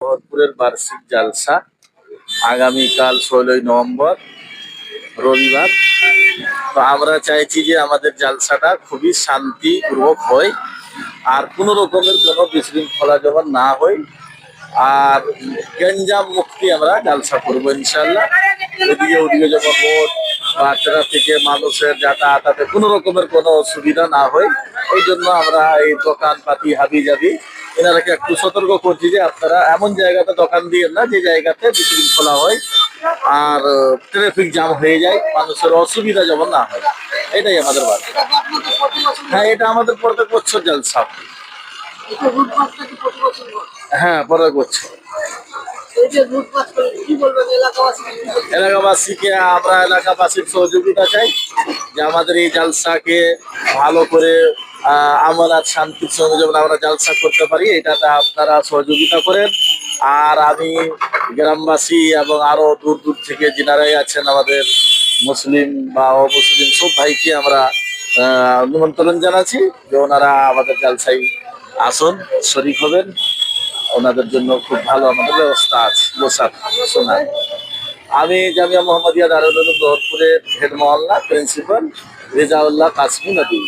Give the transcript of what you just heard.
ভরপুরের বার্ষিক জালসা আগামীকাল 16ই নভেম্বর রবিবার। তো আমরা চাইছি যে আমাদের জালসাটা খুবই শান্তিপূর্বক হয়, আর কোনো রকমের কোনো বিশৃঙ্খলা যেমন না হয়, আর গঞ্জাম মুক্তি আমরা জালসা করবো ইনশাল্লাহ। এদিকে ওদিকে যেমন রোড বা ট্রাফিকে মানুষের যাতায়াতে কোনো রকমের কোনো অসুবিধা না হয়, এই জন্য আমরা এই দোকানপাতি হাবি জাবি এনারাকে একটু সতর্ক করছি যে আপনারা এমন জায়গাতে দোকান দিয়েন না যে জায়গাতে বিশৃঙ্খলা হয় আর ট্রাফিক জ্যাম হয়ে যায়, মানুষের অসুবিধা যেমন না হয়, এটাই আমাদের বার্তা। হ্যাঁ, এটা আমাদের প্রত্যেক বছর জালসা। হ্যাঁ, প্রত্যেক বছর। এলাকাবাসীকে আমরা এলাকাবাসীর সহযোগিতা চাই যে আমাদের এই জালসাকে ভালো করে আমানত শান্তির সঙ্গে যেমন আমরা জালসা করতে পারি, এটাতে আপনারা সহযোগিতা করেন। আর আমি গ্রামবাসী এবং আরো দূর দূর থেকে যিনারাই আছেন আমাদের মুসলিম বা অমুসলিম সব ভাইকে আমরা নিমন্ত্রণ জানাচ্ছি যে ওনারা আমাদের জালসায় আসুন, শরীক হবেন। ওনাদের জন্য খুব ভালো আমাদের ব্যবস্থা আছে বসার শোনার। আমি জামিয়া মোহাম্মদিয়া দারুল উলুম দৌলতপুরের হেড মহল্লা প্রিন্সিপাল রেজাউল্লাহ কাসমি নদী।